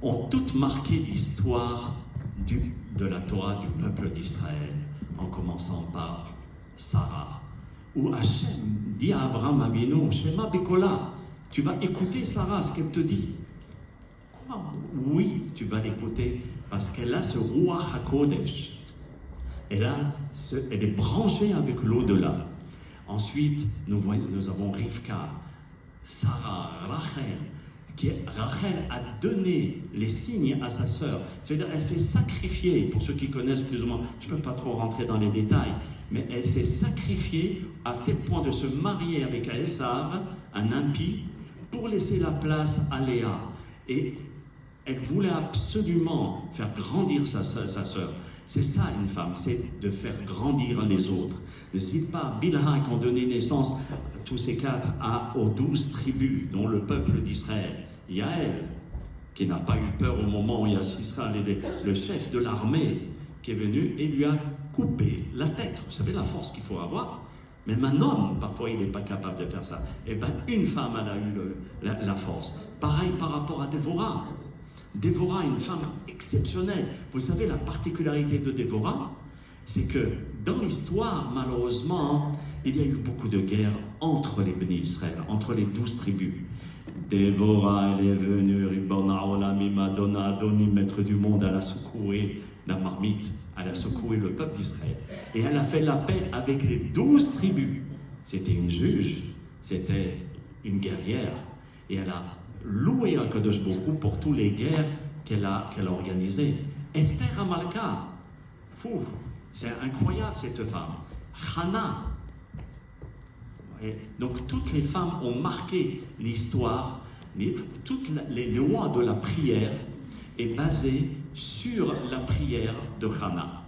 ont toutes marqué l'histoire de la Torah du peuple d'Israël, en commençant par Sarah, où Hachem dit à Abraham Avinu, Shema Bekola, tu vas écouter Sarah, ce qu'elle te dit. Quoi? Oui, tu vas l'écouter, parce qu'elle a ce Ruach HaKodesh. Elle est branchée avec l'au-delà. Ensuite, nous avons Rivka, Sarah, Rachel. Rachel a donné les signes à sa sœur. C'est-à-dire, elle s'est sacrifiée, pour ceux qui connaissent plus ou moins, je ne peux pas trop rentrer dans les détails, mais elle s'est sacrifiée à tel point de se marier avec Esav, un impie, pour laisser la place à Léa. Et elle voulait absolument faire grandir sa sœur. C'est ça une femme, c'est de faire grandir les autres. Zilpa, Bilha, qui ont donné naissance, tous ces quatre, aux 12 tribus, dont le peuple d'Israël. Yaël, qui n'a pas eu peur au moment où il y a Sisra, le chef de l'armée, qui est venu et lui a coupé la tête. Vous savez la force qu'il faut avoir? Même un homme, parfois, il n'est pas capable de faire ça. Et bien, une femme, elle a eu la force. Pareil par rapport à Dévorah. Dévorah, une femme exceptionnelle. Vous savez, la particularité de Dévorah, c'est que dans l'histoire, malheureusement, il y a eu beaucoup de guerres entre les bénis Israël, entre les 12 tribus. Dévorah, elle est venue, Ribona Olami, Madonna, Adoni, maître du monde, elle a secoué la marmite, elle a secoué le peuple d'Israël. Et elle a fait la paix avec les 12 tribus. C'était une juge, c'était une guerrière. Et elle a loué Akadosh Baruch Hu pour toutes les guerres qu'elle a organisées. Esther Amalka, c'est incroyable cette femme. Hannah. Et donc toutes les femmes ont marqué l'histoire. Toutes les lois de la prière est basée sur la prière de Hannah.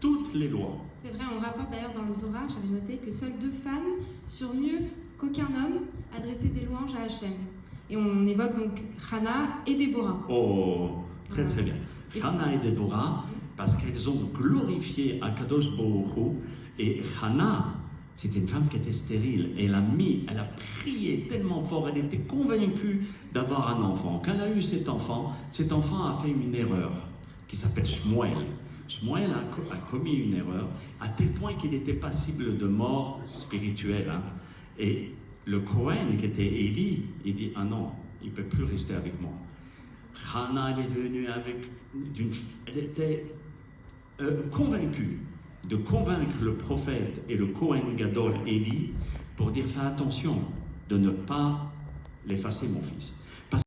Toutes les lois. C'est vrai, on rapporte d'ailleurs dans le Zohar, j'avais noté que seules 2 femmes sur mieux qu'aucun homme adressaient des louanges à Hachem. Et on évoque donc Hannah et Déborah. Oh, très très bien. Hannah et Déborah, parce qu'elles ont glorifié Akadosh Baruch Hu. Et Hannah, c'était une femme qui était stérile. Elle a prié tellement fort, elle était convaincue d'avoir un enfant. Quand elle a eu cet enfant a fait une erreur qui s'appelle Shmuel. Shmuel a commis une erreur à tel point qu'il était passible de mort spirituelle. Et le Cohen, qui était Élie, il dit « Ah non, il ne peut plus rester avec moi. » Hannah, elle est venue elle était convaincue de convaincre le prophète et le Cohen Gadol Élie pour dire « Fais attention de ne pas l'effacer, mon fils. »